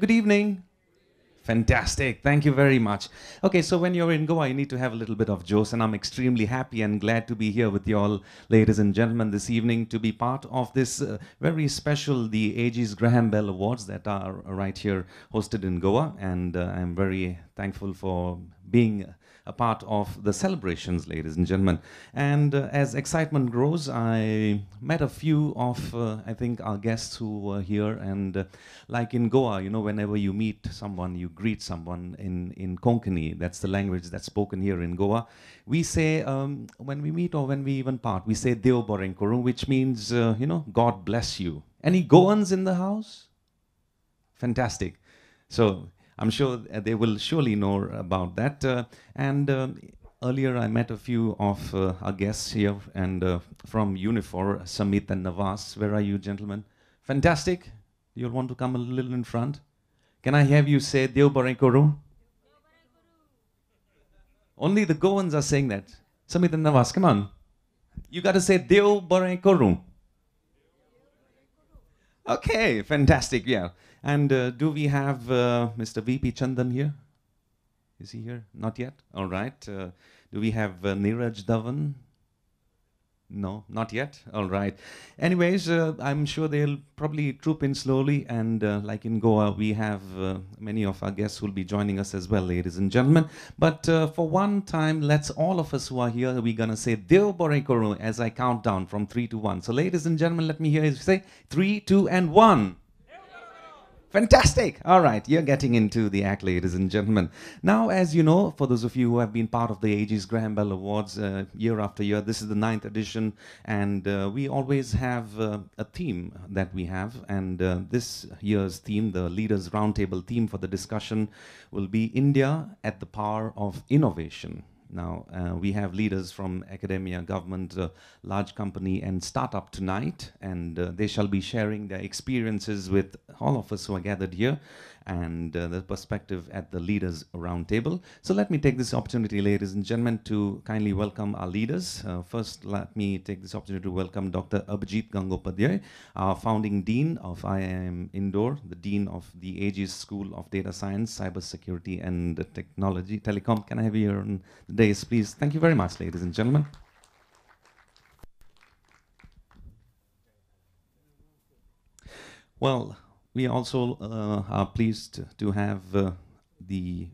Good evening. Fantastic. Thank you very much. Okay, so when you're in Goa, you need to have a little bit of juice, and I'm extremely happy and glad to be here with you all, ladies and gentlemen, this evening to be part of this very special, the Aegis Graham Bell Awards that are right here hosted in Goa, and I'm very thankful for being a part of the celebrations, ladies and gentlemen. And as excitement grows, I met a few of, I think, our guests who were here. And like in Goa, you know, whenever you meet someone, you greet someone in Konkani, that's the language that's spoken here in Goa. We say, when we meet or when we even part, we say Deo Boreng Korung, which means, God bless you. Any Goans in the house? Fantastic. So I'm sure they will surely know about that. And earlier I met a few of our guests here, and from Unifor, Samit and Navas. Where are you, gentlemen? Fantastic. You'll want to come a little in front. Can I have you say Deo Bareng Koru? Only the Goans are saying that. Samit and Navas, come on. You got to say Deo Bareng Koru. Okay, fantastic. Yeah. And do we have Mr. VP Chandan here? Is he here? Not yet? All right. Do we have Neeraj Dhawan? No, not yet. All right. Anyways, I'm sure they'll probably troop in slowly. And like in Goa, we have many of our guests who will be joining us as well, ladies and gentlemen. But for one time, let's all of us who are here, we're going to say Deo Boreng Koru as I count down from 3 to 1. So, ladies and gentlemen, let me hear you say 3, 2, and 1. Fantastic. All right, you're getting into the act, ladies and gentlemen. Now, as you know, for those of you who have been part of the Aegis Graham Bell Awards year after year, this is the 9th edition, and we always have a theme that we have. And this year's theme, the Leaders Roundtable theme for the discussion, will be India at the Power of Innovation. Now, we have leaders from academia, government, large company, and startup tonight, and they shall be sharing their experiences with all of us who are gathered here, and the perspective at the Leaders Roundtable. So let me take this opportunity, ladies and gentlemen, to kindly welcome our leaders. First, let me take this opportunity to welcome Dr. Abhijit Gangopadhyay, our founding Dean of IIM Indore, the Dean of the Aegis School of Data Science, Cybersecurity and Technology, Telecom. Can I have you here on the dais, please? Thank you very much, ladies and gentlemen. Well, we also are pleased to have the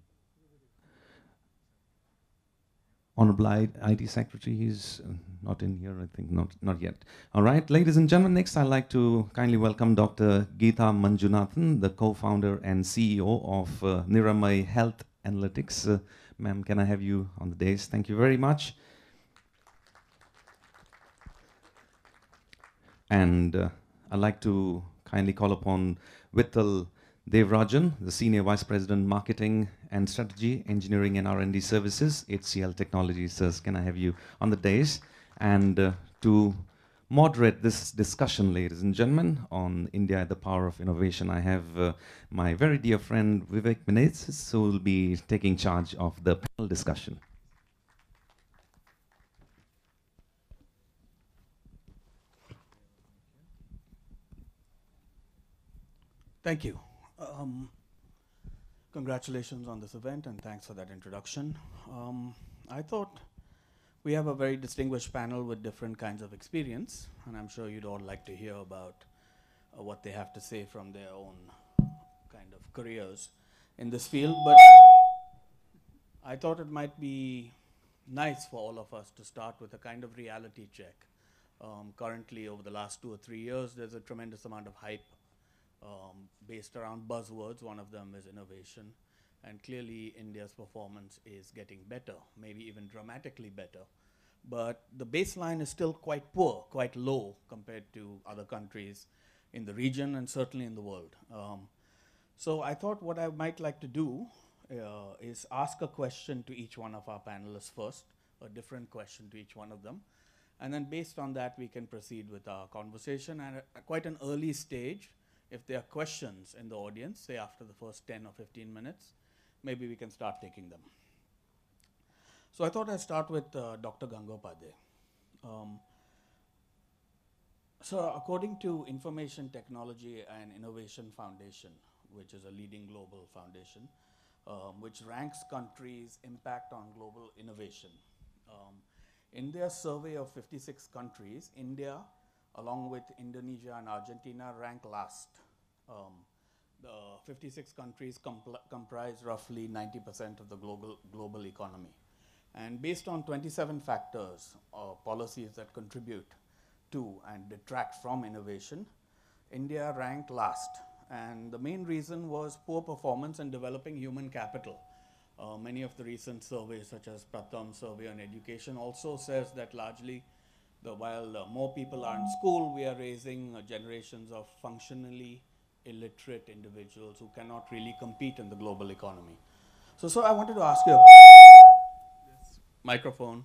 Honorable IT Secretary. He's not in here, I think, not yet. All right, ladies and gentlemen, next I'd like to kindly welcome Dr. Geeta Manjunathan, the co-founder and CEO of Niramay Health Analytics. Ma'am, can I have you on the dais? Thank you very much. And I'd like to kindly call upon Vittal Devrajan, the Senior Vice President, Marketing and Strategy, Engineering and R&D Services, HCL Technologies. Sirs, can I have you on the dais? And to moderate this discussion, ladies and gentlemen, on India at the Power of Innovation, I have my very dear friend Vivek Menezes, who will be taking charge of the panel discussion. Thank you. Congratulations on this event, and thanks for that introduction. I thought we have a very distinguished panel with different kinds of experience, and I'm sure you'd all like to hear about what they have to say from their own kind of careers in this field. But I thought it might be nice for all of us to start with a kind of reality check. Currently, over the last 2 or 3 years, there's a tremendous amount of hype based around buzzwords. One of them is innovation, and clearly India's performance is getting better, maybe even dramatically better. But the baseline is still quite poor, quite low compared to other countries in the region and certainly in the world. So I thought what I might like to do is ask a question to each one of our panelists first, a different question to each one of them. And then based on that, we can proceed with our conversation. And at quite an early stage, if there are questions in the audience, say after the first 10 or 15 minutes, maybe we can start taking them. So I thought I'd start with Dr. Gangopadhyay. So according to Information Technology and Innovation Foundation, which is a leading global foundation, which ranks countries' impact on global innovation. In their survey of 56 countries, India, along with Indonesia and Argentina, rank last. The 56 countries comprise roughly 90% of the global economy. And based on 27 factors or policies that contribute to and detract from innovation, India ranked last. And the main reason was poor performance in developing human capital. Many of the recent surveys, such as Pratham survey on education, also says that largely, while more people are in school, we are raising generations of functionally illiterate individuals who cannot really compete in the global economy. So I wanted to ask you, this microphone,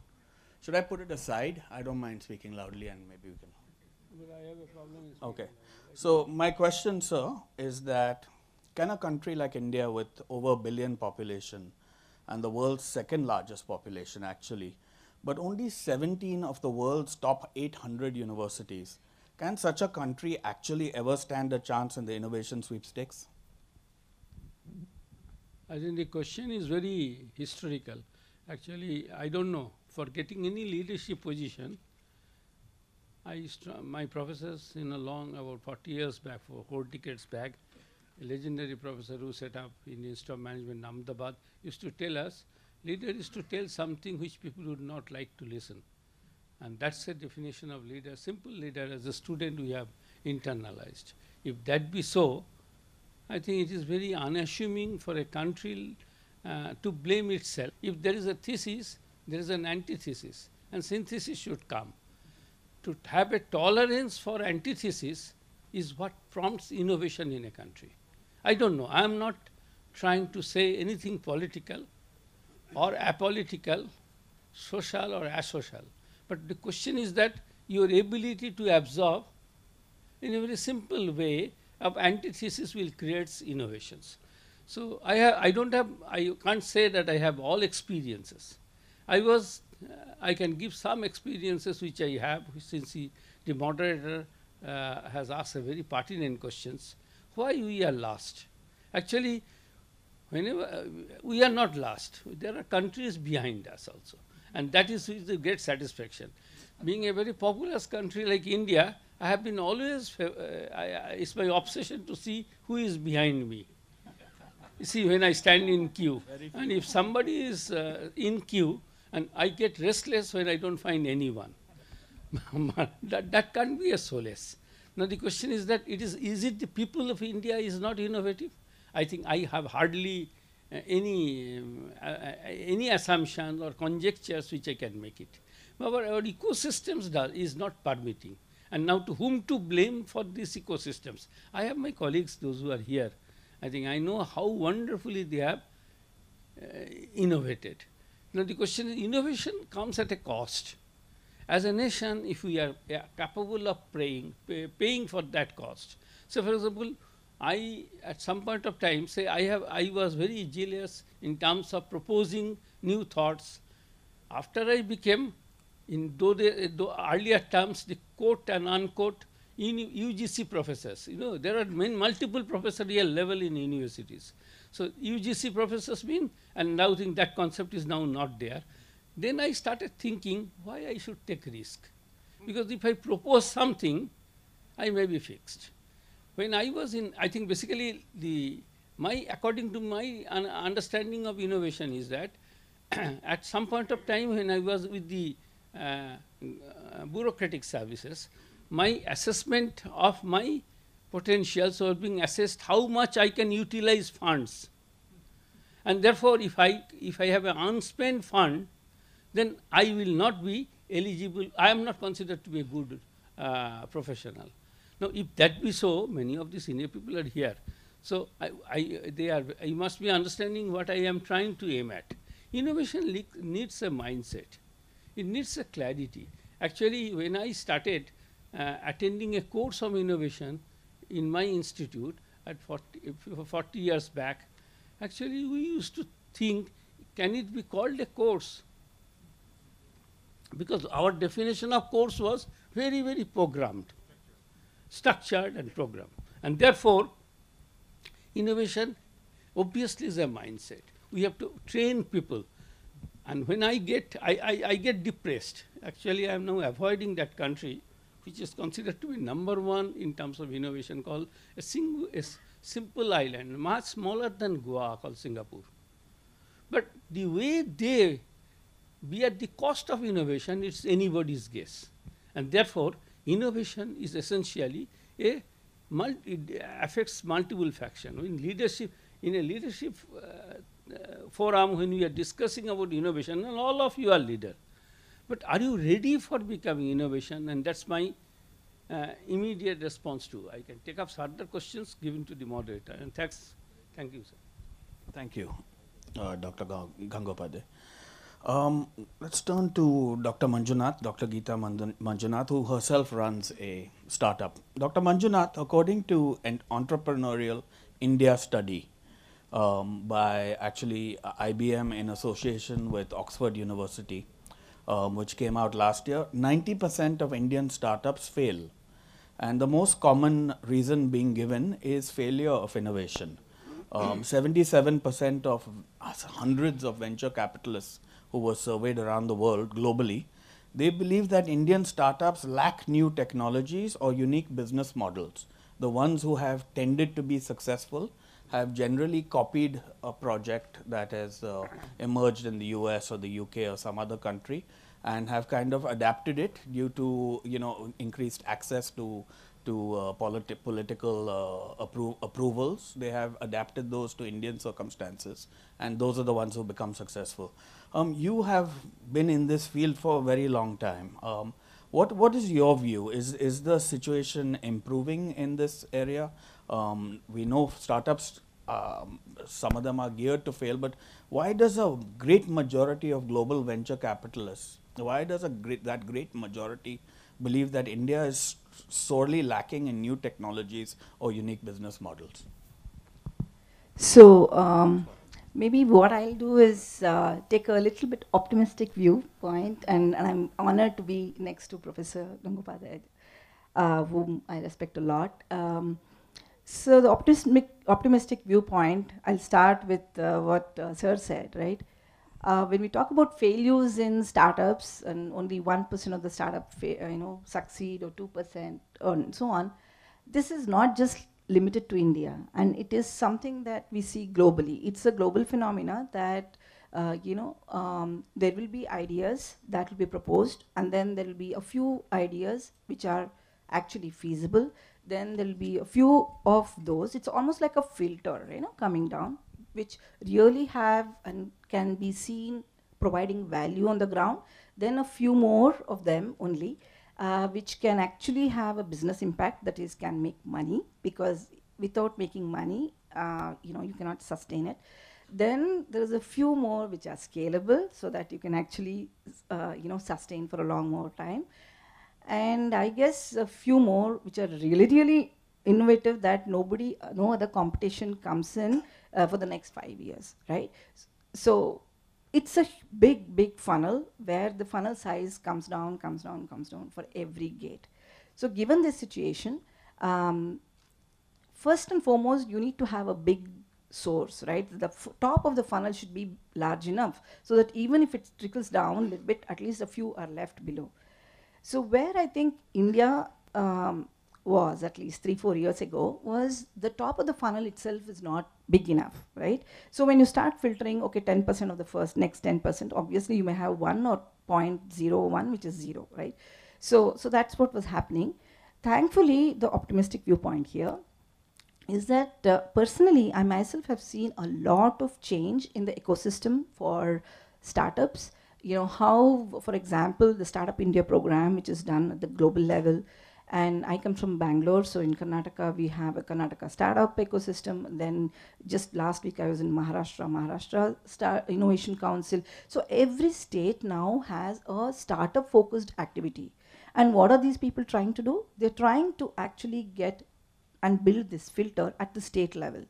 should I put it aside? I don't mind speaking loudly, and maybe we can. But I have a problem. Okay. So my question, sir, is that can a country like India with over a billion population and the world's second largest population actually, but only 17 of the world's top 800 universities, can such a country actually ever stand a chance in the innovation sweepstakes? I think the question is very historical. Actually, I don't know. For getting any leadership position, my professors about 40 years back, for 4 decades back, a legendary professor who set up in the Institute of Management in Ahmedabad used to tell us, leader is to tell something which people would not like to listen. And that's the definition of leader. Simple leader, as a student we have internalized. If that be so, I think it is very unassuming for a country to blame itself. If there is a thesis, there is an antithesis, and synthesis should come. To have a tolerance for antithesis is what prompts innovation in a country. I don't know. I am not trying to say anything political or apolitical, social or asocial. But the question is that your ability to absorb in a very simple way of antithesis will create innovations. So I can't say that I have all experiences. I can give some experiences which I have, since the moderator has asked a very pertinent questions. Why we are last? Actually, whenever we are not last, there are countries behind us also, and that is the great satisfaction. Being a very populous country like India, I have been always, it's my obsession to see who is behind me. You see, when I stand in queue, and if somebody is in queue, and I get restless when I don't find anyone. that can't be a solace. Now the question is that is it the people of India is not innovative? I think I have hardly any assumptions or conjectures which I can make it. But our ecosystems is not permitting. And now to whom to blame for these ecosystems? I have my colleagues, those who are here. I think I know how wonderfully they have innovated. Now the question is, innovation comes at a cost. As a nation, if we are capable of paying for that cost. So for example, I at some point of time say I was very jealous in terms of proposing new thoughts. After I became, though earlier terms, the quote and unquote UGC professors. There are multiple professorial level in universities. So UGC professors mean, and now think that concept is now not there. Then I started thinking why I should take risk. Because if I propose something, I may be fixed. When I was I think basically according to my understanding of innovation is that at some point of time when I was with the bureaucratic services, my assessment of my potentials was being assessed how much I can utilize funds. And therefore, if I have an unspent fund, then I will not be eligible. I am not considered to be a good professional. Now, if that be so, many of the senior people are here. So you must be understanding what I am trying to aim at. Innovation needs a mindset. It needs a clarity. Actually, when I started attending a course of innovation in my institute at 40 years back, actually we used to think, can it be called a course? Because our definition of course was very, very programmed, structured and programmed. And therefore, innovation obviously is a mindset. We have to train people. And when I get depressed. Actually, I am now avoiding that country, which is considered to be #1 in terms of innovation, called a simple island, much smaller than Goa, called Singapore. But the way they be at the cost of innovation, it's anybody's guess. And therefore, innovation is essentially it affects multiple factions. In a leadership forum, when we are discussing about innovation, and all of you are leaders, but are you ready for becoming innovation? And that's my immediate response to. I can take up further questions given to the moderator. And thank you, sir. Thank you, Dr. Gangopade. Let's turn to Dr. Manjunath, Dr. Geeta Manjunath, who herself runs a startup. Dr. Manjunath, according to an entrepreneurial India study by actually IBM in association with Oxford University, which came out last year, 90% of Indian startups fail. And the most common reason being given is failure of innovation. 77% of hundreds of venture capitalists who were surveyed around the world globally, they believe that Indian startups lack new technologies or unique business models. The ones who have tended to be successful have generally copied a project that has emerged in the US or the UK or some other country, and have kind of adapted it due to increased access to political approvals. They have adapted those to Indian circumstances, and those are the ones who become successful. You have been in this field for a very long time. What is your view? Is the situation improving in this area? We know startups, some of them are geared to fail, but why does a great majority of global venture capitalists, why does that great majority believe that India is sorely lacking in new technologies or unique business models? So maybe what I'll do is take a little bit optimistic viewpoint, and I'm honored to be next to Professor Gangopade, whom I respect a lot. So the optimistic viewpoint, I'll start with what Sir said, right? When we talk about failures in startups, and only 1% of the startup succeed, or 2%, and so on, this is not just limited to India, and it is something that we see globally. It's a global phenomena that there will be ideas that will be proposed, and then there will be a few ideas which are actually feasible. Then there will be a few of those. It's almost like a filter, coming down, which really have and can be seen providing value on the ground. Then a few more of them only, which can actually have a business impact, that is, can make money, because without making money, you cannot sustain it. Then there's a few more which are scalable, so that you can actually sustain for a long more time. And I guess a few more which are really, really innovative, that no other competition comes in for the next 5 years, right? So it's a big funnel, where the funnel size comes down for every gate. So given this situation, first and foremost, you need to have a big source, right? The top of the funnel should be large enough, so that even if it trickles down a little bit, at least a few are left below. So where I think India was, at least 3-4 years ago, was the top of the funnel itself is not big enough, right? So when you start filtering, okay, 10% of the next 10%, obviously you may have 1 or 0.01, which is 0, right? So that's what was happening. Thankfully, the optimistic viewpoint here is that personally, I myself have seen a lot of change in the ecosystem for startups. How, for example, the Startup India program, which is done at the global level, and I come from Bangalore, so in Karnataka, we have a Karnataka startup ecosystem. Then just last week, I was in Maharashtra Innovation Council. So every state now has a startup-focused activity. And what are these people trying to do? They're trying to actually get and build this filter at the state level.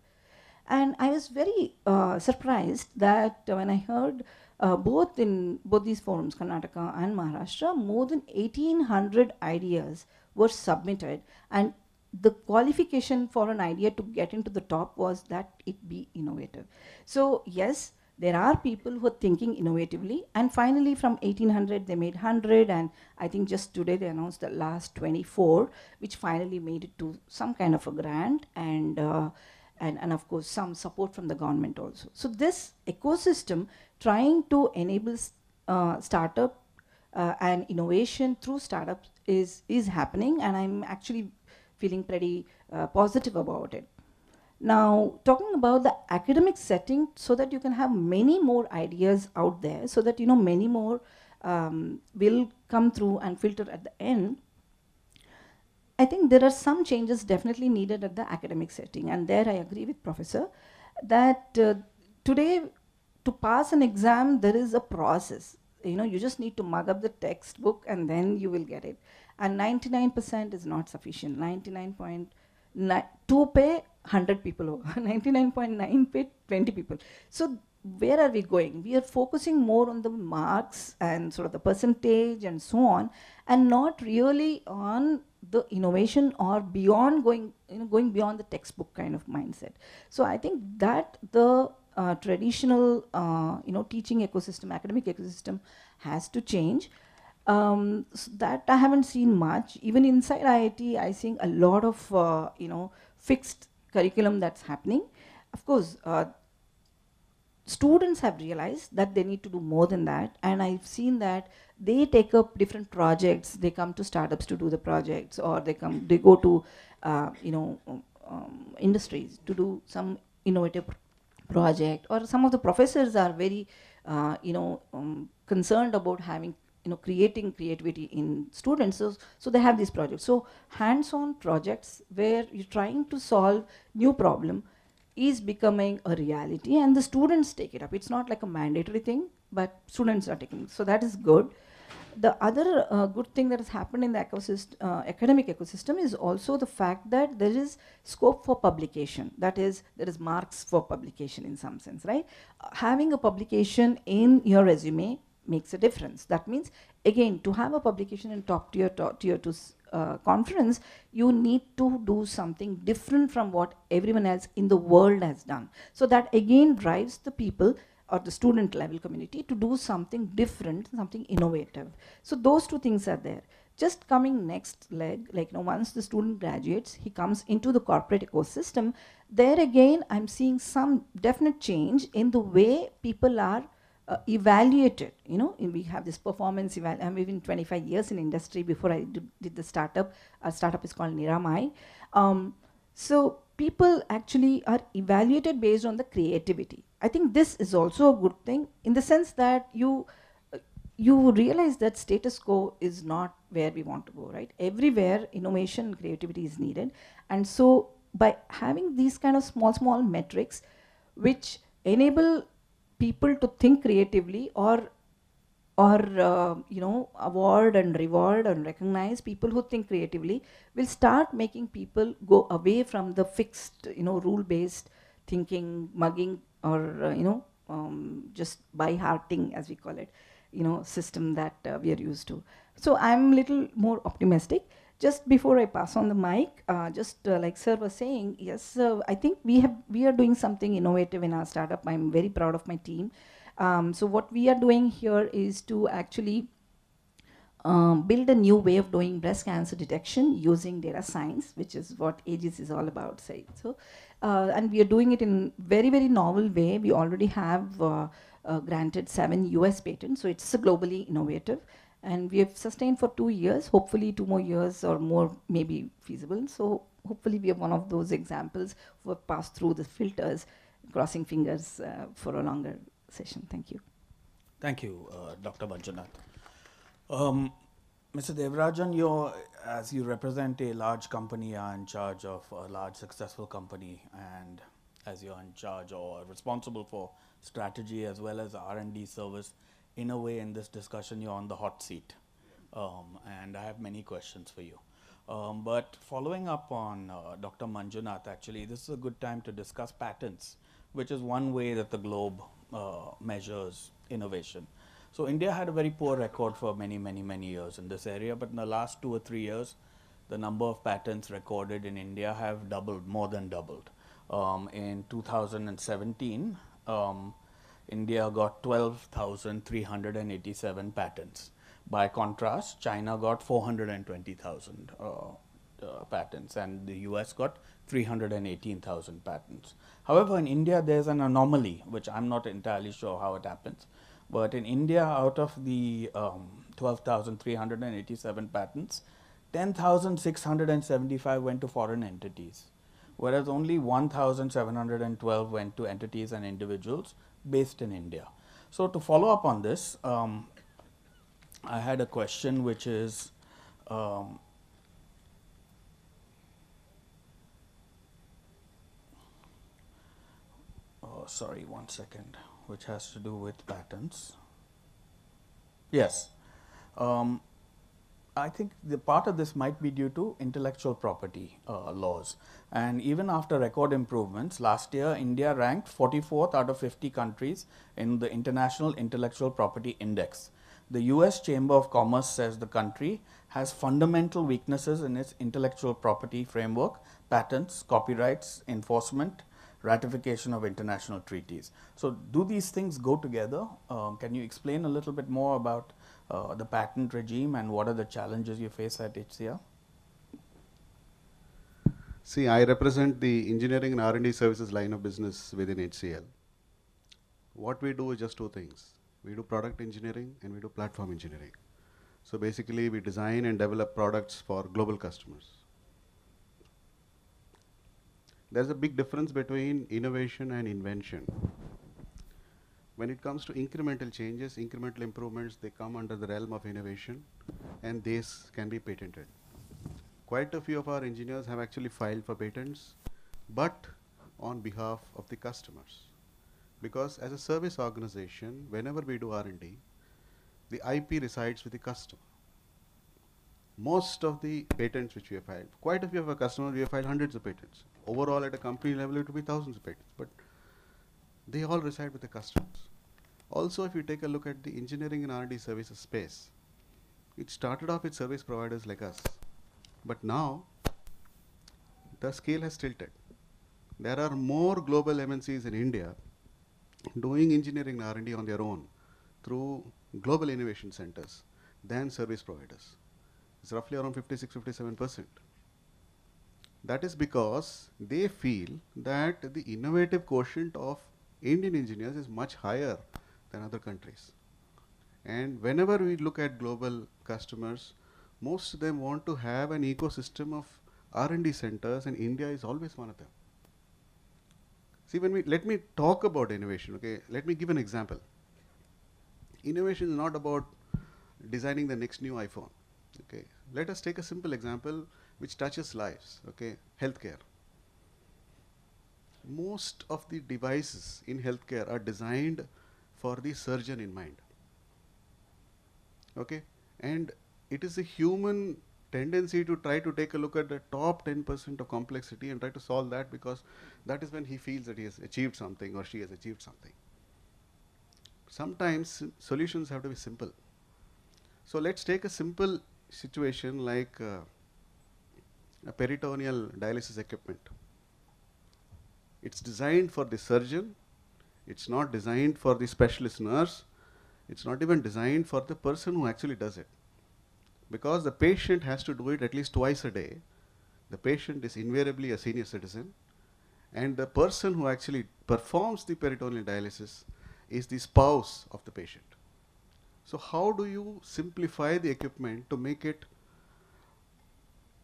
And I was very surprised that when I heard both these forums, Karnataka and Maharashtra, more than 1,800 ideas were submitted, and the qualification for an idea to get into the top was that it be innovative. So yes, there are people who are thinking innovatively, and finally from 1800 they made 100, and I think just today they announced the last 24, which finally made it to some kind of a grant, and of course some support from the government also. So this ecosystem trying to enable startup and innovation through startups is happening, and I'm actually feeling pretty positive about it. Now, talking about the academic setting, so that you can have many more ideas out there, so that many more will come through and filter at the end. I think there are some changes definitely needed at the academic setting, and there I agree with Professor that today to pass an exam there is a process. You just need to mug up the textbook and then you will get it. And 99% is not sufficient. 99.9 to pay 100 people, 99.9 pay 20 people. So where are we going? We are focusing more on the marks and sort of the percentage and so on, and not really on the innovation or beyond going beyond the textbook kind of mindset. So I think that the traditional teaching ecosystem, academic ecosystem has to change. So that I haven't seen much. Even inside IIT, I think a lot of fixed curriculum that's happening. Of course, students have realized that they need to do more than that, and I've seen that they take up different projects. They come to startups to do the projects, or they go to industries to do some innovative project, or some of the professors are very concerned about having creating creativity in students, so they have these projects. So hands-on projects where you're trying to solve new problem is becoming a reality, and the students take it up. It's not like a mandatory thing, but students are taking it. So that is good. The other good thing that has happened in the academic ecosystem is also the fact that there is scope for publication. That is, there is marks for publication in some sense, right? Having a publication in your resume makes a difference. That means, again, to have a publication in top tier 2 conference, you need to do something different from what everyone else in the world has done. So that again drives the people or the student level community to do something different, something innovative. So those two things are there. Just coming next leg, like once the student graduates, he comes into the corporate ecosystem. There again, I'm seeing some definite change in the way people are evaluated. We have this performance I'm even 25 years in industry before I did the startup. Our startup is called Niramai. So people actually are evaluated based on the creativity. I think this is also a good thing, in the sense that you realize that status quo is not where we want to go, right? Everywhere innovation and creativity is needed. And so by having these kind of small metrics which enable people to think creatively, or award and reward and recognize people who think creatively, will start making people go away from the fixed rule-based thinking, mugging, or just by hearting, as we call it, system that we are used to. So I'm a little more optimistic. Just before I pass on the mic, like sir was saying, yes, I think we are doing something innovative in our startup. I'm very proud of my team. So what we are doing here is to actually build a new way of doing breast cancer detection using data science, which is what Aegis is all about, say. So, and we are doing it in very, very novel way. We already have granted 7 US patents, so it's globally innovative. And we have sustained for 2 years. Hopefully 2 more years or more may be feasible. So hopefully we are one of those examples who have passed through the filters, crossing fingers for a longer session. Thank you. Thank you, Dr. Manjunath. Mr. Devarajan, as you represent a large company, are in charge of a large successful company, and as you're in charge or responsible for strategy as well as R&D service, in a way in this discussion you're on the hot seat. And I have many questions for you. But following up on Dr. Manjunath, actually, this is a good time to discuss patents, which is one way that the globe measures innovation. So India had a very poor record for many years in this area, but in the last 2 or 3 years, the number of patents recorded in India have doubled, more than doubled. In 2017, India got 12,387 patents. By contrast, China got 420,000 patents, and the US got 318,000 patents. However, in India, there's an anomaly, which I'm not entirely sure how it happens. But in India, out of the 12,387 patents, 10,675 went to foreign entities, whereas only 1,712 went to entities and individuals based in India. So to follow up on this, I had a question which is, sorry, one second, which has to do with patents. Yes. I think the part of this might be due to intellectual property laws. And even after record improvements, last year India ranked 44th out of 50 countries in the International Intellectual Property Index. The US Chamber of Commerce says the country has fundamental weaknesses in its intellectual property framework, patents, copyrights, enforcement, ratification of international treaties. So do these things go together? Can you explain a little bit more about the patent regime and what are the challenges you face at HCL? See, I represent the engineering and R&D services line of business within HCL. What we do is just two things. We do product engineering and we do platform engineering. So basically we design and develop products for global customers. There's a big difference between innovation and invention. When it comes to incremental changes, incremental improvements, they come under the realm of innovation and these can be patented. Quite a few of our engineers have actually filed for patents, but on behalf of the customers. Because as a service organization, whenever we do R&D, the IP resides with the customer. Most of the patents which we have filed, quite a few of our customers, we have filed hundreds of patents. Overall at a company level, it will be thousands of patents, but they all reside with the customers. Also, if you take a look at the engineering and R&D services space, it started off with service providers like us, but now the scale has tilted. There are more global MNCs in India doing engineering and R&D on their own through global innovation centers than service providers. It's roughly around 56-57%. That is because they feel that the innovative quotient of Indian engineers is much higher than other countries. And whenever we look at global customers, most of them want to have an ecosystem of R&D centers, and India is always one of them. See, let me talk about innovation, okay? Let me give an example. Innovation is not about designing the next new iPhone, okay? Let us take a simple example which touches lives, okay? Healthcare. Most of the devices in healthcare are designed for the surgeon in mind, okay? And it is a human tendency to try to take a look at the top 10% of complexity and try to solve that, because that is when he feels that he has achieved something or she has achieved something. Sometimes solutions have to be simple. So let's take a simple situation like a peritoneal dialysis equipment. It's designed for the surgeon. It's not designed for the specialist nurse. It's not even designed for the person who actually does it. Because the patient has to do it at least twice a day. The patient is invariably a senior citizen, and the person who actually performs the peritoneal dialysis is the spouse of the patient. So how do you simplify the equipment to make it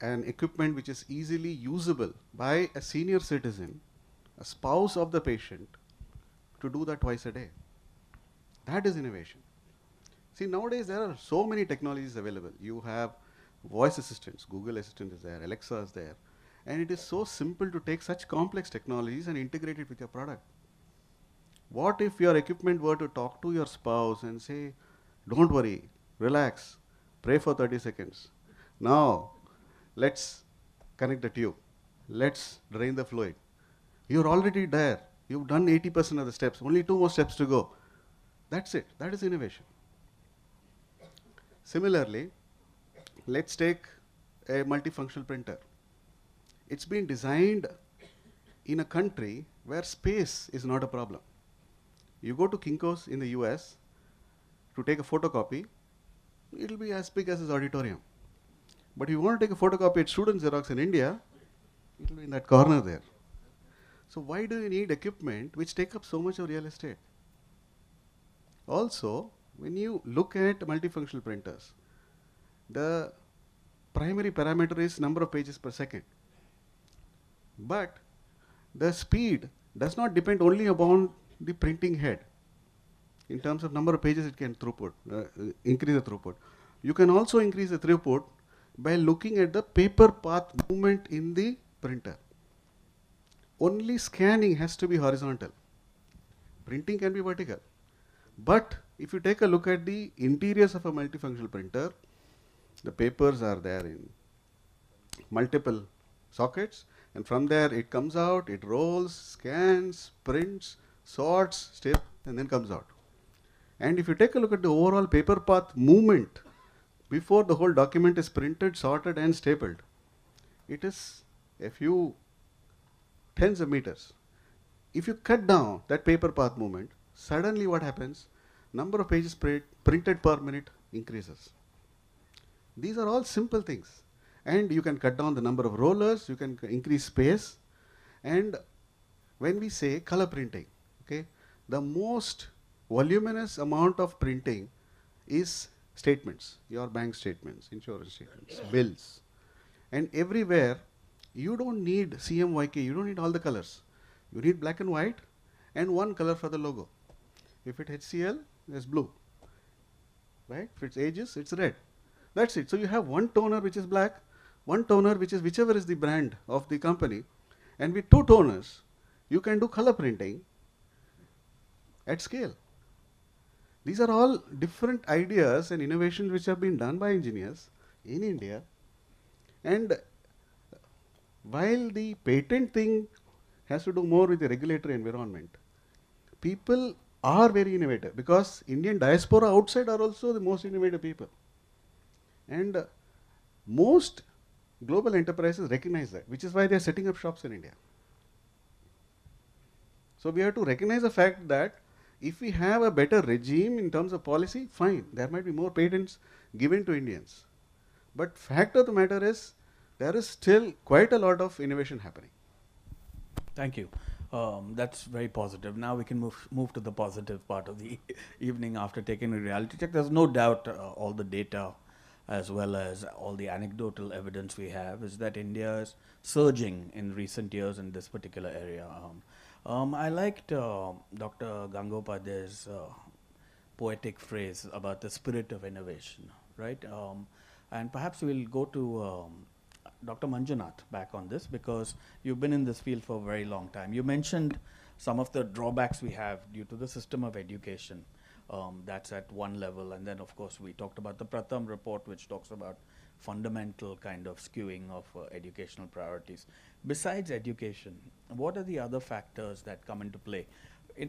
an equipment which is easily usable by a senior citizen, a spouse of the patient, to do that twice a day? That is innovation. See, nowadays there are so many technologies available. You have voice assistants, Google Assistant is there, Alexa is there, and it is so simple to take such complex technologies and integrate it with your product. What if your equipment were to talk to your spouse and say, don't worry, relax, pray for 30 seconds. Now, let's connect the tube. Let's drain the fluid. You're already there. You've done 80% of the steps. Only 2 more steps to go. That's it. That is innovation. Similarly, let's take a multifunctional printer. It's been designed in a country where space is not a problem. You go to Kinko's in the US to take a photocopy, it'll be as big as this auditorium. But if you want to take a photocopy at Student Xerox in India, it'll be in that corner there. So why do you need equipment which take up so much of real estate? Also, when you look at multifunctional printers, the primary parameter is number of pages per second. But the speed does not depend only upon the printing head. In terms of number of pages, it can increase the throughput. You can also increase the throughput by looking at the paper path movement in the printer. Only scanning has to be horizontal. Printing can be vertical. But if you take a look at the interiors of a multifunctional printer, the papers are there in multiple sockets, and from there it comes out, it rolls, scans, prints, sorts, staples, and then comes out. And if you take a look at the overall paper path movement before the whole document is printed, sorted, and stapled, it is a few tens of meters. If you cut down that paper path movement, suddenly what happens? Number of pages printed per minute increases. These are all simple things. And you can cut down the number of rollers, you can increase space. And when we say color printing, okay, the most voluminous amount of printing is statements, your bank statements, insurance statements, bills. And everywhere, you don't need CMYK, you don't need all the colors. You need black and white and one color for the logo. If it's HCL, it's blue. Right? If it's Aegis, it's red. That's it. So you have one toner which is black, one toner which is whichever is the brand of the company, and with two toners, you can do color printing at scale. These are all different ideas and innovations which have been done by engineers in India. And while the patent thing has to do more with the regulatory environment, people are very innovative because Indian diaspora outside are also the most innovative people. And most global enterprises recognize that, which is why they are setting up shops in India. So we have to recognize the fact that if we have a better regime in terms of policy, fine, there might be more patents given to Indians. But fact of the matter is, there is still quite a lot of innovation happening. Thank you. That's very positive. Now we can move to the positive part of the evening after taking a reality check. There's no doubt all the data as well as all the anecdotal evidence we have is that India is surging in recent years in this particular area. I liked Dr. Gangopadhyay's poetic phrase about the spirit of innovation, right? And perhaps we'll go to Dr. Manjunath back on this because you've been in this field for a very long time. You mentioned some of the drawbacks we have due to the system of education. That's at one level, and then of course we talked about the Pratham report, which talks about fundamental kind of skewing of educational priorities. Besides education, what are the other factors that come into play?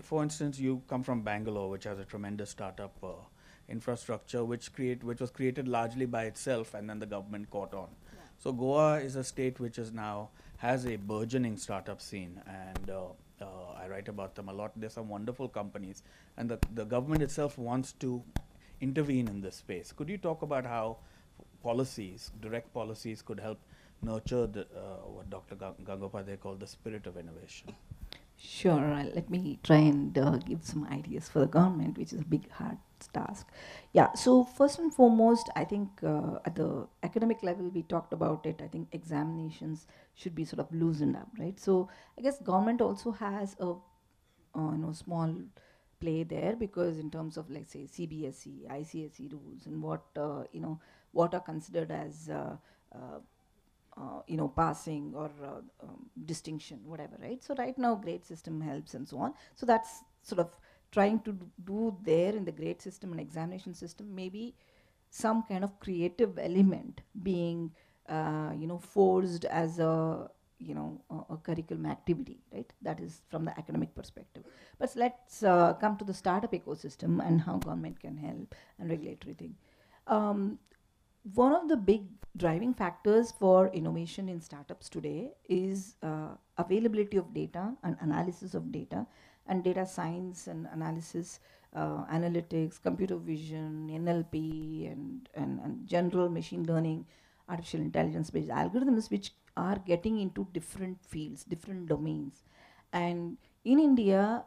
For instance, you come from Bangalore, which has a tremendous startup infrastructure, which was created largely by itself, and then the government caught on. Yeah. So Goa is a state which is now has a burgeoning startup scene, and I write about them a lot. There's some wonderful companies, and the government itself wants to intervene in this space. Could you talk about how policies, direct policies, could help nurture what Dr. Gangopadhyay called the spirit of innovation? Sure. Let me try and give some ideas for the government, which is a big, hard task. Yeah, so first and foremost, I think at the academic level, we talked about it. I think examinations should be sort of loosened up, right? So I guess government also has a small play there, because in terms of, like, say, CBSE, ICSE rules, and what are considered as passing or distinction, whatever, right? So right now, grade system helps and so on. So that's sort of trying to do there in the grade system and examination system, maybe some kind of creative element being, forced as a curriculum activity, right? That is from the academic perspective. But let's come to the startup ecosystem and how government can help and regulatory thing. one of the big driving factors for innovation in startups today is availability of data and analysis of data, and data science and analysis, analytics, computer vision, NLP, and general machine learning, artificial intelligence based algorithms, which are getting into different fields, different domains. And in India,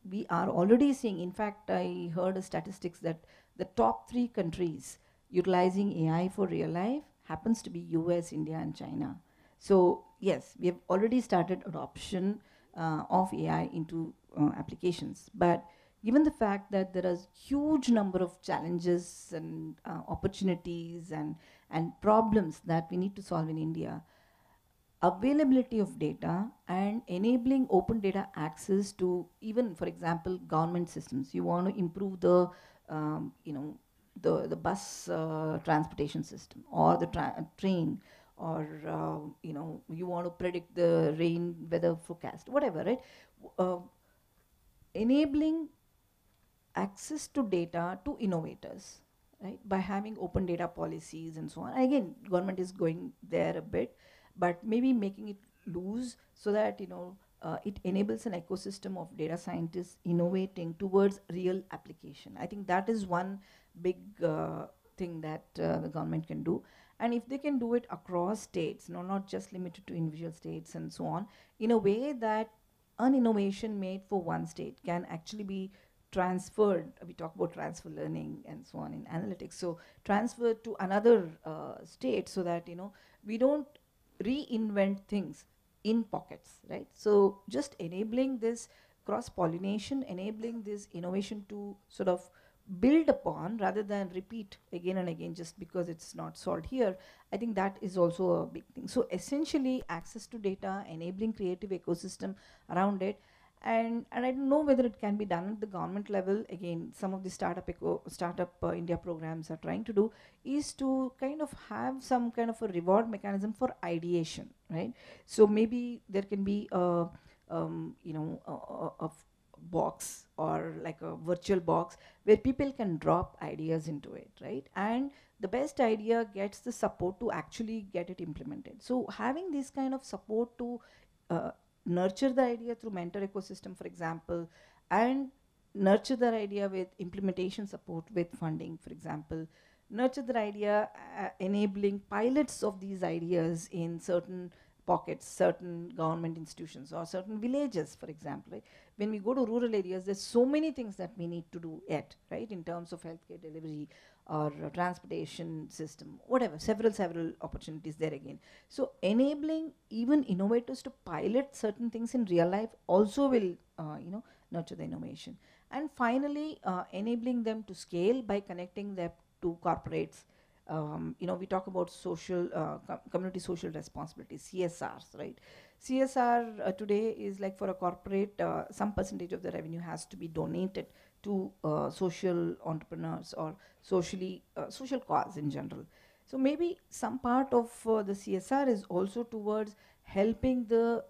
we are already seeing, in fact, I heard a statistics that the top 3 countries utilizing AI for real life happens to be US, India, and China. So yes, we have already started adoption of AI into applications. But given the fact that there is huge number of challenges and opportunities and problems that we need to solve in India, availability of data and enabling open data access to, even for example, government systems. You want to improve the the bus transportation system, or the train, or you want to predict the rain weather forecast, whatever, right? uh, Enabling access to data to innovators, right, by having open data policies and so on. Again, government is going there a bit, but maybe making it loose so that it enables an ecosystem of data scientists innovating towards real application. I think that is one big thing that the government can do. And if they can do it across states, not just limited to individual states and so on, in a way that an innovation made for one state can actually be transferred. We talk about transfer learning and so on in analytics. So transferred to another state, so that we don't reinvent things in pockets, right? So just enabling this cross pollination, enabling this innovation to sort of build upon rather than repeat again and again just because it's not solved here. I think that is also a big thing. So essentially, access to data, enabling creative ecosystem around it. And I don't know whether it can be done at the government level. Again, some of the startup India programs are trying to do is to kind of have some kind of a reward mechanism for ideation, right? So maybe there can be a box, or like a virtual box, where people can drop ideas into it, right? And the best idea gets the support to actually get it implemented. So having this kind of support to uh, nurture the idea through mentor ecosystem, for example, and nurture that idea with implementation support with funding, for example, nurture the idea, enabling pilots of these ideas in certain pockets, certain government institutions, or certain villages, for example, right? When we go to rural areas, there's so many things that we need to do yet, right, in terms of healthcare delivery or transportation system, whatever, several opportunities there again. So enabling even innovators to pilot certain things in real life also will nurture the innovation. And finally, enabling them to scale by connecting them to corporates. We talk about social community social responsibilities, CSRs, right? CSR today is like, for a corporate, some percentage of the revenue has to be donated to social entrepreneurs or social cause in general. So maybe some part of the CSR is also towards helping the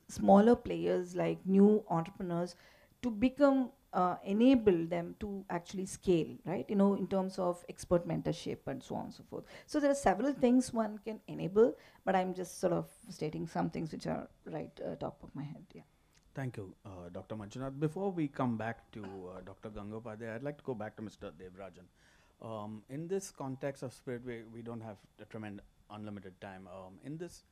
smaller players, like new entrepreneurs, to become enable them to actually scale, right? In terms of expert mentorship and so on and so forth. So there are several things one can enable, but I'm just sort of stating some things which are right top of my head. Yeah. Thank you, Dr. Manjunath. Before we come back to Dr. Gangopadhyay, I'd like to go back to Mr. Devrajan. In this context of spirit, we don't have a tremendous unlimited time. In this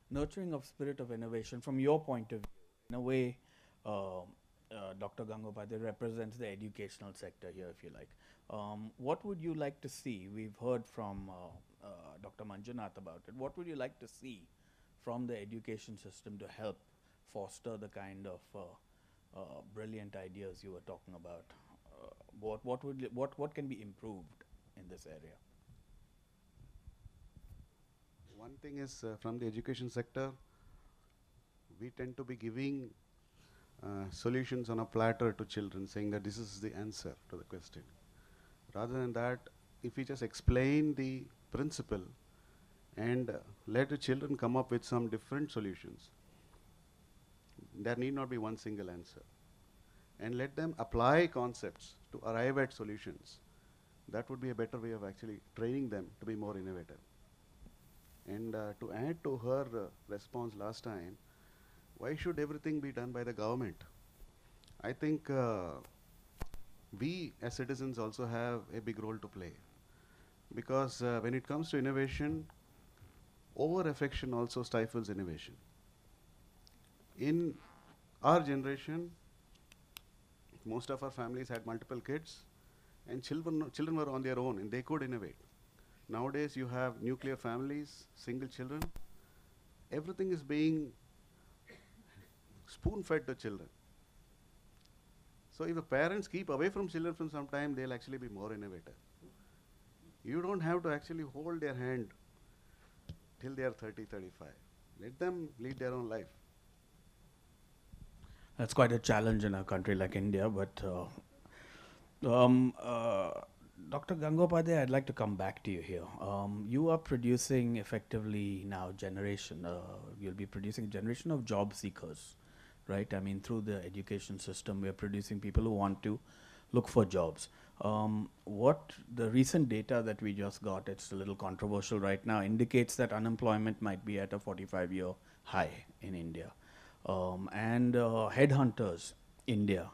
nurturing of spirit of innovation, from your point of view, in a way, Dr. Gangopadhyay represents the educational sector here, if you like. What would you like to see? We've heard from Dr. Manjunath about it. What would you like to see from the education system to help foster the kind of brilliant ideas you were talking about? What can be improved in this area? One thing is, from the education sector, we tend to be giving solutions on a platter to children, saying that this is the answer to the question. Rather than that, if we just explain the principle and let the children come up with some different solutions, there need not be one single answer. And let them apply concepts to arrive at solutions. That would be a better way of actually training them to be more innovative. And to add to her response last time, why should everything be done by the government? I think we as citizens also have a big role to play. Because when it comes to innovation, over-affection also stifles innovation. In our generation, most of our families had multiple kids, and children were on their own, and they could innovate. Nowadays, you have nuclear families, single children. Everything is being spoon-fed to children. So if the parents keep away from children for some time, they'll actually be more innovative. You don't have to actually hold their hand till they are 30, 35. Let them lead their own life. That's quite a challenge in a country like India, but Dr. Gangopadhyay, I'd like to come back to you here. You are producing effectively now you'll be producing a generation of job seekers, right? I mean, through the education system, we are producing people who want to look for jobs. What the recent data that we just got, it's a little controversial right now, indicates that unemployment might be at a 45-year high in India. And Headhunters India,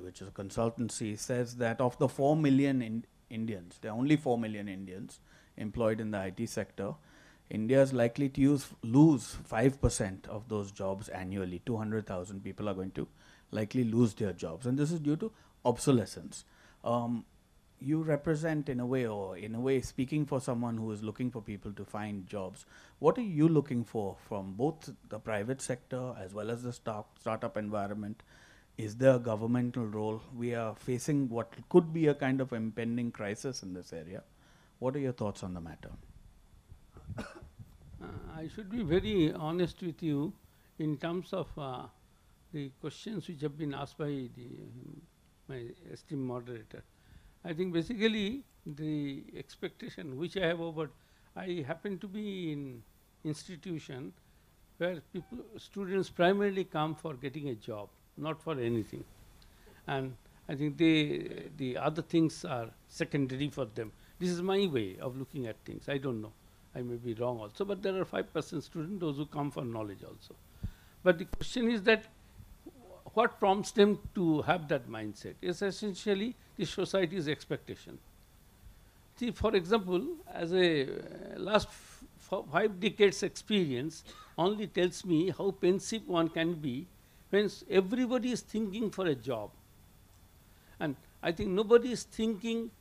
which is a consultancy, says that of the 4 million Indians, there are only 4 million Indians employed in the IT sector. India is likely to lose 5% of those jobs annually. 200,000 people are going to likely lose their jobs, and this is due to obsolescence. You represent, in a way, speaking for someone who is looking for people to find jobs, what are you looking for from both the private sector as well as the startup environment? Is there a governmental role? We are facing what could be a kind of impending crisis in this area. What are your thoughts on the matter? I should be very honest with you in terms of the questions which have been asked by my esteemed moderator. I think basically the expectation which I have I happen to be in institution where students primarily come for getting a job, not for anything. And I think the other things are secondary for them. This is my way of looking at things. I don't know. I may be wrong also, but there are 5% students, those who come for knowledge also. But the question is that what prompts them to have that mindset is essentially the society's expectation. See, for example, as a last 5 decades experience only tells me how pensive one can be when everybody is thinking for a job. And I think nobody is thinking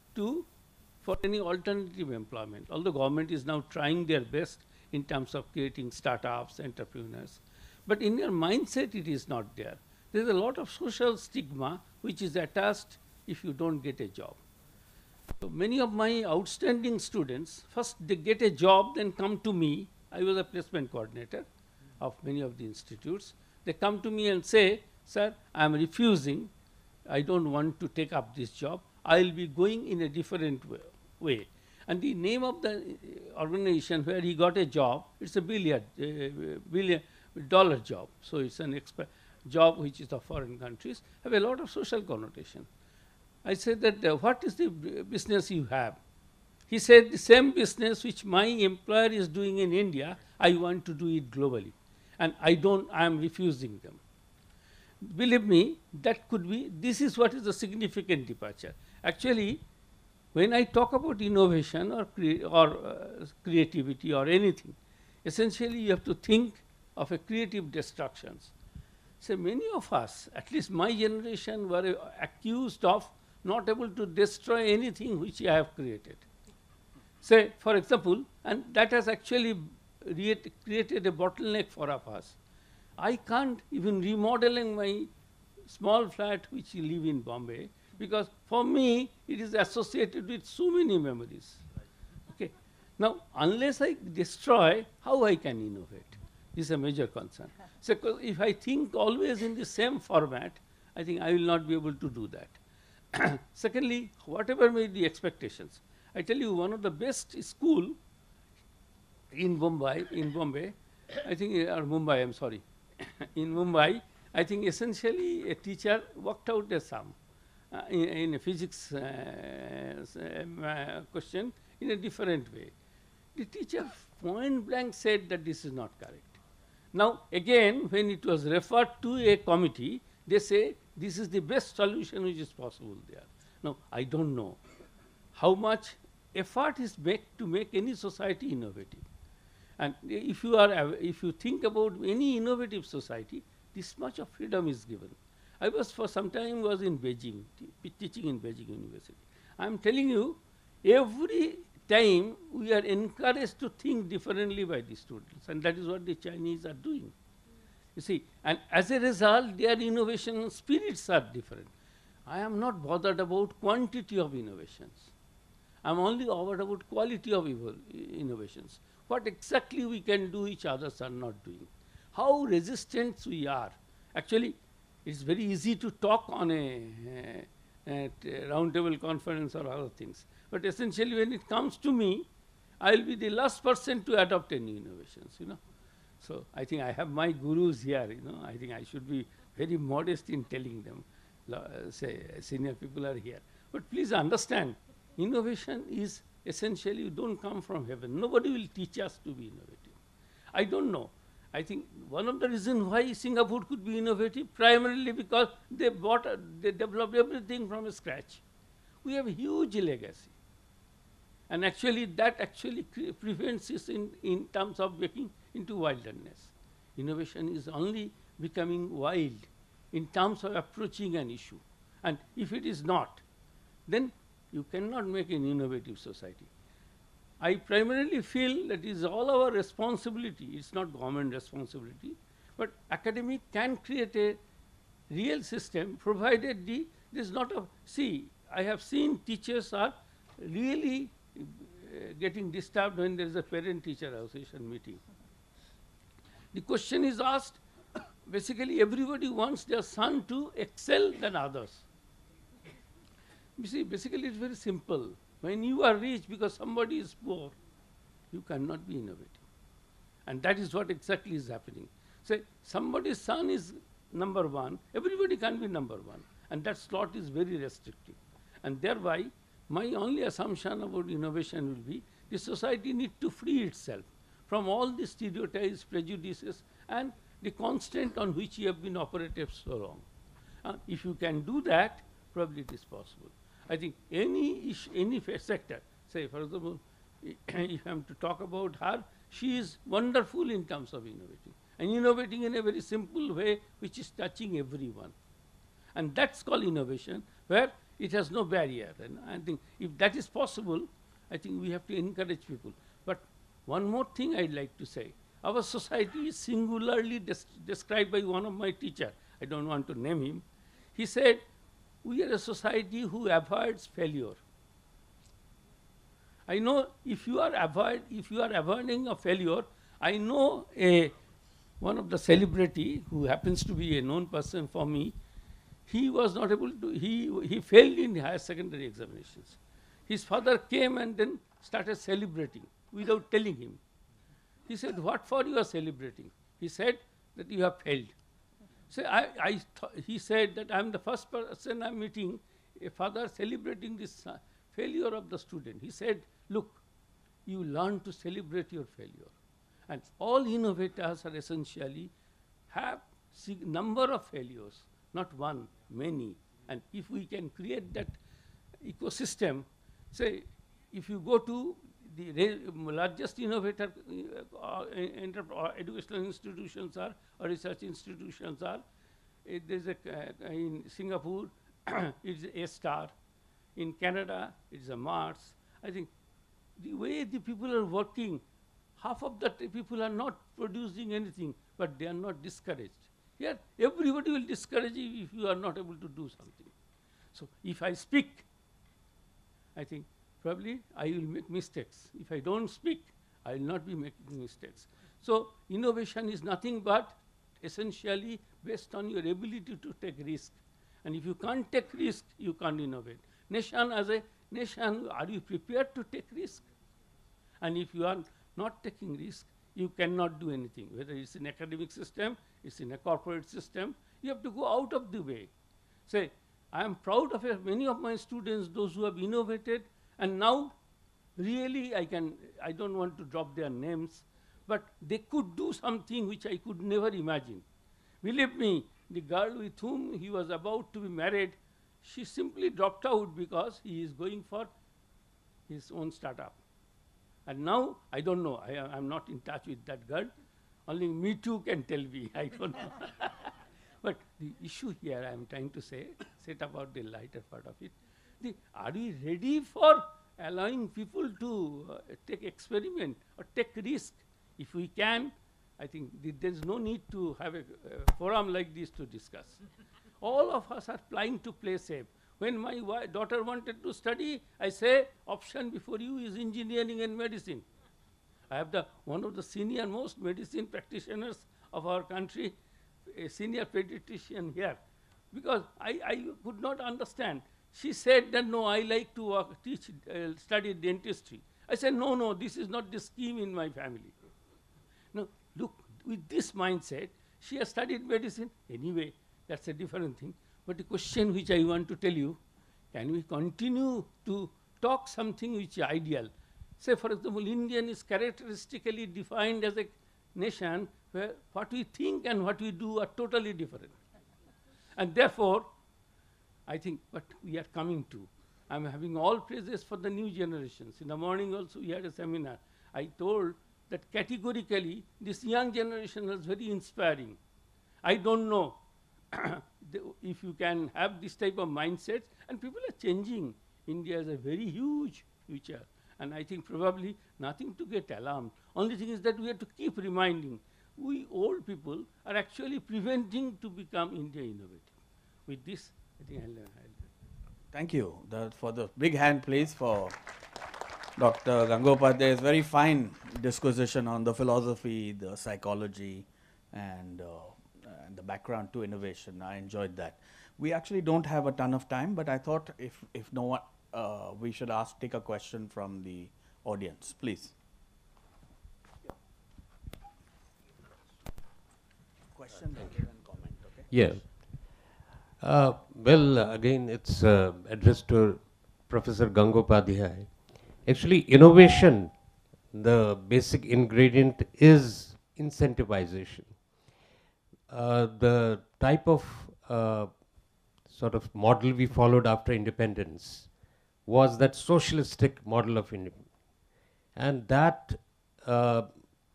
for any alternative employment, although government is now trying their best in terms of creating startups, entrepreneurs. But in your mindset, it is not there. There is a lot of social stigma which is attached if you don't get a job. So many of my outstanding students, first they get a job, then come to me. I was a placement coordinator of many of the institutes. They come to me and say, sir, I am refusing. I don't want to take up this job. I will be going in a different way. And the name of the organization where he got a job, it's a $1 billion job. So it's an job which is of foreign countries, have a lot of social connotation. I said that what is the business you have? He said the same business which my employer is doing in India, I want to do it globally. And I am refusing them. Believe me, this is what is the significant departure. Actually, when I talk about innovation or creativity or anything, essentially you have to think of a creative destructions. So many of us, at least my generation, were accused of not able to destroy anything which I have created. Say, for example, and that has actually created a bottleneck for us. I can't even remodeling my small flat which I live in Bombay, because for me it is associated with so many memories. Okay. Now, unless I destroy, how I can innovate? This is a major concern. So if I think always in the same format, I think I will not be able to do that. Secondly, whatever may be the expectations, I tell you, one of the best school in Bombay, I think, or Mumbai, I'm sorry, in Mumbai, I think essentially a teacher worked out a sum. in a physics question in a different way. The teacher point blank said that this is not correct. Now, again, when it was referred to a committee, they say this is the best solution which is possible there. Now, I don't know how much effort is made to make any society innovative. And if you think about any innovative society, this much of freedom is given. I was for some time was in Beijing, teaching in Beijing University. I am telling you, every time we are encouraged to think differently by the students, and that is what the Chinese are doing. You see, and as a result, their innovation spirits are different. I am not bothered about quantity of innovations. I am only bothered about quality of innovations. What exactly we can do which others are not doing. How resistant we are. Actually, it's very easy to talk on a roundtable conference or other things. But essentially, when it comes to me, I will be the last person to adopt any innovations, you know. So I think I have my gurus here, you know. I think I should be very modest in telling them, say, senior people are here. But please understand, innovation is essentially, you don't come from heaven. Nobody will teach us to be innovative. I don't know. I think one of the reasons why Singapore could be innovative, primarily because they developed everything from scratch. We have a huge legacy. And actually, that actually prevents us in terms of getting into wilderness. Innovation is only becoming wild in terms of approaching an issue. And if it is not, then you cannot make an innovative society. I primarily feel that it is all our responsibility. It's not government responsibility, but academic can create a real system provided there's not a, see, I have seen teachers are really getting disturbed when there is a parent-teacher association meeting. The question is asked, basically everybody wants their son to excel than others. You see, basically it's very simple. When you are rich because somebody is poor, you cannot be innovative. And that is what exactly is happening. Say, somebody's son is number one, everybody can be number one. And that slot is very restrictive. And thereby, my only assumption about innovation will be the society needs to free itself from all the stereotypes, prejudices, and the constant on which you have been operated so long. If you can do that, probably it is possible. I think any sector, say for example, if I am to talk about her, she is wonderful in terms of innovating. And innovating in a very simple way, which is touching everyone. And that's called innovation, where it has no barrier. And I think if that is possible, I think we have to encourage people. But one more thing I'd like to say. Our society is singularly described by one of my teachers. I don't want to name him. He said, we are a society who avoids failure. I know if you are avoiding a failure, I know one of the celebrity who happens to be a known person for me. He was not able to. He failed in higher secondary examinations. His father came and then started celebrating without telling him. He said, "What for you are celebrating?" He said that you have failed. So he said that I'm the first person I'm meeting, a father celebrating this failure of the student. He said, look, you learn to celebrate your failure. And all innovators are essentially have number of failures, not one, many. And if we can create that ecosystem, say, if you go to the largest innovator educational institutions are, or research institutions are, there's in Singapore, it's a star. In Canada, it's a Mars. I think the way the people are working, half of the people are not producing anything, but they are not discouraged. Here, everybody will discourage you if you are not able to do something. So if I speak, I think probably I will make mistakes. If I don't speak, I will not be making mistakes. So innovation is nothing but essentially based on your ability to take risk. And if you can't take risk, you can't innovate. Nation as a nation, are you prepared to take risk? And if you are not taking risk, you cannot do anything. Whether it's in academic system, it's in a corporate system, you have to go out of the way. Say, I am proud of many of my students, those who have innovated, and now really I don't want to drop their names, but they could do something which I could never imagine. Believe me, the girl with whom he was about to be married, she simply dropped out because he is going for his own startup. And now, I don't know, I'm not in touch with that girl. Only Me Too can tell me, I don't know. But the issue here I am trying to say, set about the lighter part of it. Are we ready for allowing people to take experiment or take risk? If we can, I think there's no need to have a forum like this to discuss. All of us are trying to play safe. When my daughter wanted to study, I say, option before you is engineering and medicine. I have one of the senior most medicine practitioners of our country, a senior pediatrician here, because I could not understand. She said that, no, I like to study dentistry. I said, no, this is not the scheme in my family. No, look, with this mindset, she has studied medicine. Anyway, that's a different thing. But the question which I want to tell you, can we continue to talk something which is ideal? Say, for example, Indian is characteristically defined as a nation where what we think and what we do are totally different. And therefore, I think what we are coming to, I'm having all praises for the new generations. In the morning also, we had a seminar. I told that categorically, this young generation is very inspiring. I don't know if you can have this type of mindset, and people are changing. India has a very huge future, and I think probably nothing to get alarmed. Only thing is that we have to keep reminding, we old people are actually preventing to become India innovative. With this, I think I'll Thank you for the big hand, please, for Dr. Gangopadhyay's very fine disquisition on the philosophy, the psychology, and the background to innovation. I enjoyed that. We actually don't have a ton of time, but I thought if no one, we should take a question from the audience, please. Question rather than comment, okay? Yeah. Well, again, it's addressed to Professor Gangopadhyay. Actually, innovation, the basic ingredient is incentivization. The type of sort of model we followed after independence was that socialistic model of independence. And that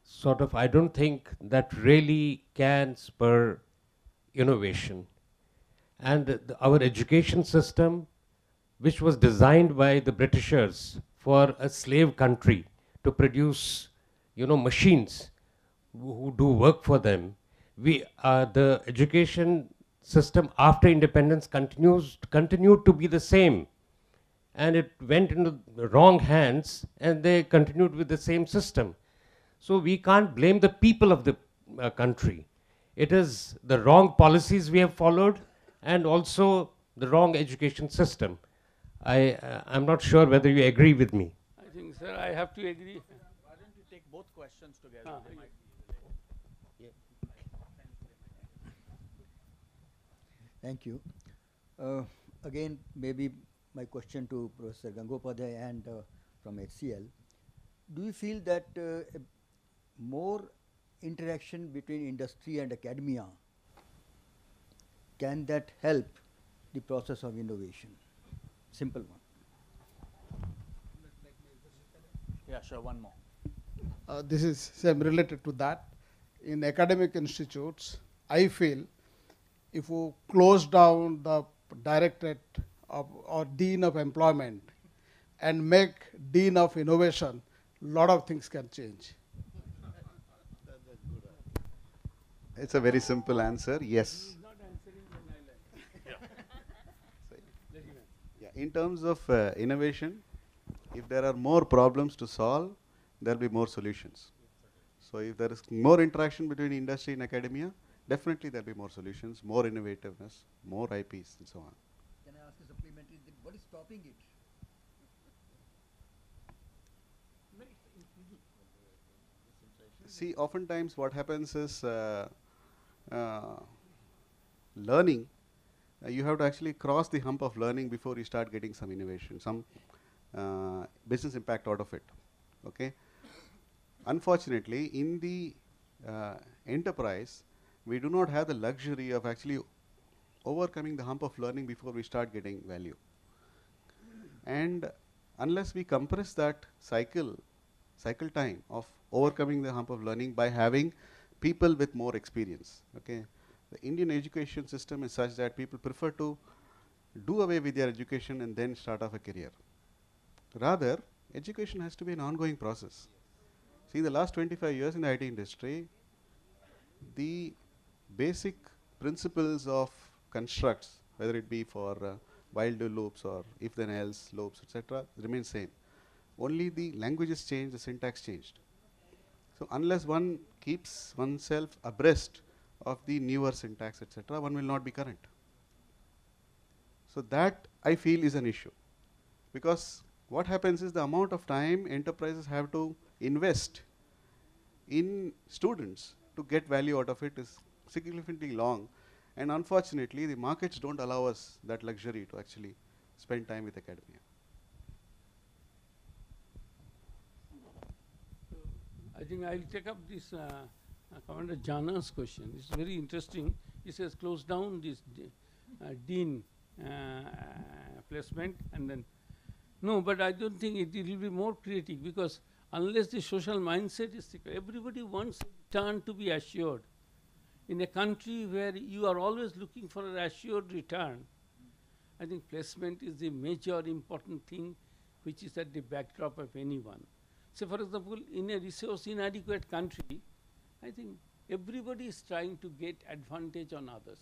sort of, I don't think that really can spur innovation. And our education system, which was designed by the Britishers for a slave country to produce, machines who do work for them, the education system after independence continued to be the same. And it went into the wrong hands, and they continued with the same system. So we can't blame the people of the country. It is the wrong policies we have followed, and also the wrong education system. I'm not sure whether you agree with me. I think, sir, I have to agree. Why don't you take both questions together? Thank you. Again, maybe my question to Professor Gangopadhyay and from HCL. Do you feel that more interaction between industry and academia, can that help the process of innovation? Simple one. Yeah, sure, one more. This is same related to that. In academic institutes, I feel if you close down the directorate or dean of employment and make dean of innovation, a lot of things can change. It's a very simple answer, yes. Yeah, in terms of innovation, if there are more problems to solve, there will be more solutions. So if there is more interaction between industry and academia, definitely there will be more solutions, more innovativeness, more IPs, and so on. Can I ask a supplementary? What is stopping it? See, oftentimes what happens is learning you have to actually cross the hump of learning before you start getting some innovation, some business impact out of it. Okay. Unfortunately, in the enterprise, we do not have the luxury of actually overcoming the hump of learning before we start getting value. And unless we compress that cycle time of overcoming the hump of learning by having people with more experience. Okay, the Indian education system is such that people prefer to do away with their education and then start off a career. Rather, education has to be an ongoing process. See, in the last 25 years in the IT industry, the basic principles of constructs, whether it be for while do loops or if then else loops, etc., remain same. Only the languages changed, the syntax changed. So unless one keeps oneself abreast of the newer syntax, etc., one will not be current. So that I feel is an issue, because what happens is the amount of time enterprises have to invest in students to get value out of it is significantly long, and unfortunately the markets don't allow us that luxury to actually spend time with academia. I think I'll take up this Commander Jana's question. It's very interesting. He says close down this dean placement, and then no, but I don't think it will be more creative, because unless the social mindset is secure, everybody wants return to be assured. In a country where you are always looking for an assured return, I think placement is the major important thing which is at the backdrop of anyone. So for example, in a resource inadequate country, I think everybody is trying to get advantage on others.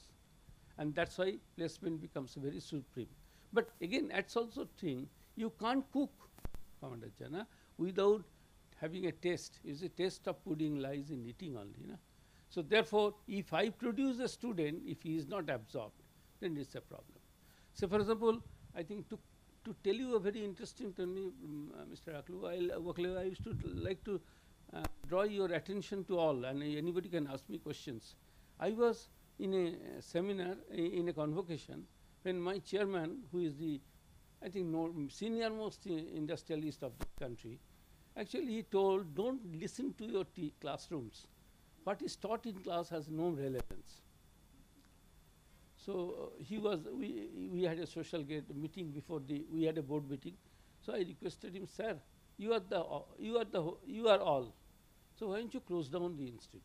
And that's why placement becomes very supreme. But again, that's also thing, you can't cook, Commander Jana, without having a taste. You see, taste of pudding lies in eating only. No? So therefore, if I produce a student, if he is not absorbed, then it's a problem. So for example, I think to tell you a very interesting thing, Mr. Aklu, I used to like to draw your attention to all, and anybody can ask me questions. I was in a seminar, in a convocation, when my chairman, who is the, I think, senior most industrialist of the country, actually he told, don't listen to your classrooms. What is taught in class has no relevance. So we had a social meeting before we had a board meeting. So I requested him, sir, you are all. So why don't you close down the institute?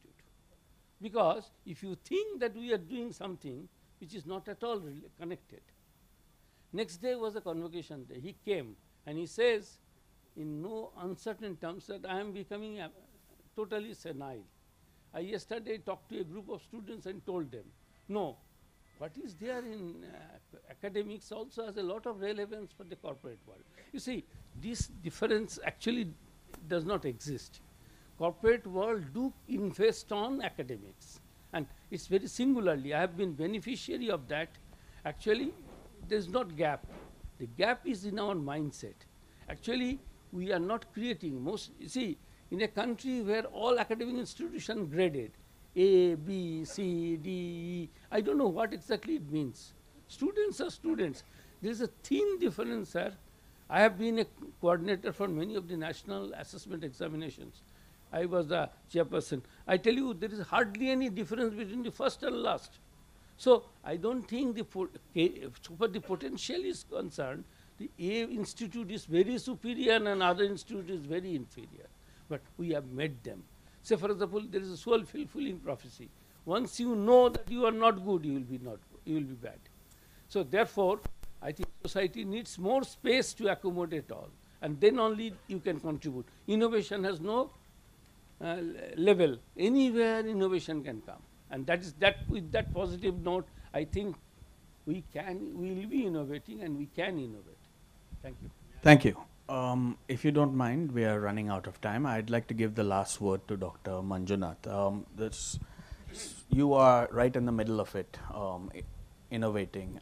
Because if you think that we are doing something which is not at all connected. Next day was a convocation day. He came and he says in no uncertain terms that I am becoming totally senile. I yesterday talked to a group of students and told them, no, what is there in academics also has a lot of relevance for the corporate world. You see, this difference actually does not exist. Corporate world do invest on academics, and it's very singularly. I have been beneficiary of that. Actually, there's not gap. The gap is in our mindset. Actually, we are not creating most. You see, in a country where all academic institutions graded, A, B, C, D, E, I don't know what exactly it means. Students are students. There is a thin difference, sir. I have been a coordinator for many of the national assessment examinations. I was the chairperson. I tell you, there is hardly any difference between the first and last. So I don't think for the potential is concerned, the A institute is very superior and other institute is very inferior. But we have met them. Say for example, there is a self-fulfilling prophecy. Once you know that you are not good, you will be not good, you will be bad. So therefore, I think society needs more space to accommodate all, and then only you can contribute. Innovation has no level. Anywhere innovation can come, and that is that. With that positive note, I think we will be innovating and we can innovate. Thank you. Thank you. If you don't mind, we are running out of time. I'd like to give the last word to Dr. Manjunath. You are right in the middle of it, innovating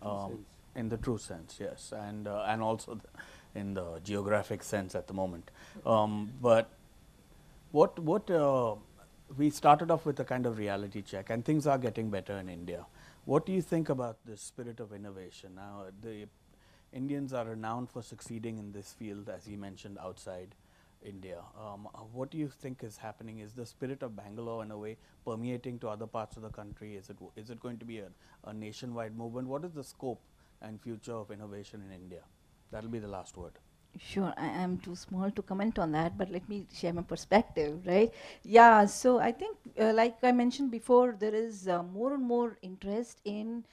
in the true sense, yes, and also in the geographic sense at the moment. But what we started off with a kind of reality check, and things are getting better in India. What do you think about the spirit of innovation? Now, the Indians are renowned for succeeding in this field, as you mentioned, outside India. What do you think is happening? Is the spirit of Bangalore, in a way, permeating to other parts of the country? Is it going to be a nationwide movement? What is the scope and future of innovation in India? That'll be the last word. Sure, I am too small to comment on that, but let me share my perspective, right? Yeah, so I think, like I mentioned before, there is more and more interest in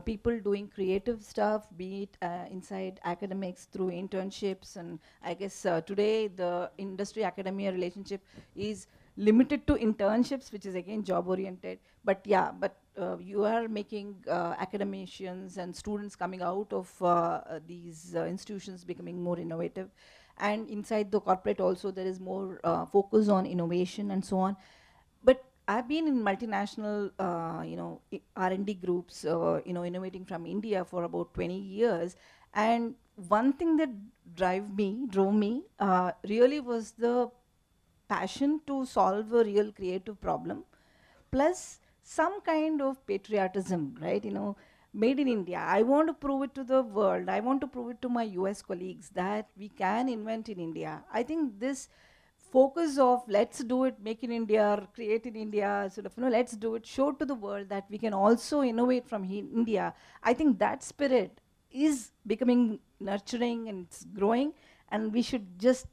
people doing creative stuff, be it inside academics through internships. And I guess today the industry academia relationship is limited to internships, which is again job oriented. But yeah, but you are making academicians and students coming out of these institutions becoming more innovative. And inside the corporate also, there is more focus on innovation and so on. But I've been in multinational, R&D groups, innovating from India for about 20 years. And one thing that drove me, really was the passion to solve a real creative problem, plus some kind of patriotism, right? Made in India. I want to prove it to the world. I want to prove it to my US colleagues that we can invent in India. I think this focus of let's do it, make in India, or create in India, sort of, let's do it, show to the world that we can also innovate from India. I think that spirit is becoming nurturing and it's growing, and we should just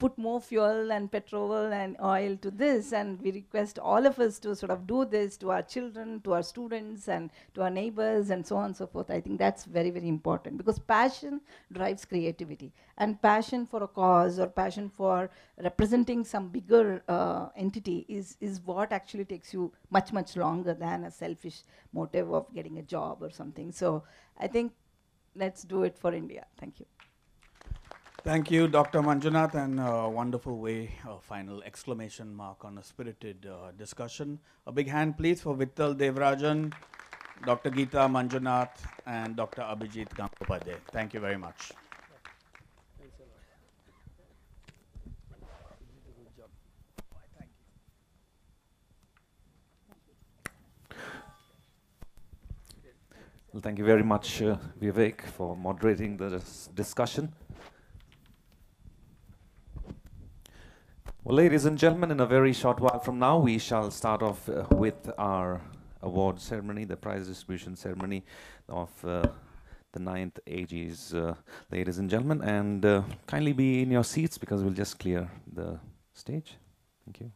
put more fuel and petrol and oil to this, and we request all of us to sort of do this to our children, to our students, and to our neighbors, and so on and so forth. I think that's very, very important, because passion drives creativity, and passion for a cause or passion for representing some bigger entity is what actually takes you much, much longer than a selfish motive of getting a job or something. So I think let's do it for India. Thank you. Thank you, Dr. Manjunath, and a wonderful way, a final exclamation mark on a spirited discussion. A big hand, please, for Vittal Devarajan, Dr. Geeta Manjunath, and Dr. Abhijit Gangopadhyay. Thank you very much. Thanks a lot. You did a good job. Well, thank you very much, Vivek, for moderating the discussion. Well, ladies and gentlemen, in a very short while from now, we shall start off with our award ceremony, the prize distribution ceremony of the 9th Aegis, ladies and gentlemen. And kindly be in your seats, because we'll just clear the stage. Thank you.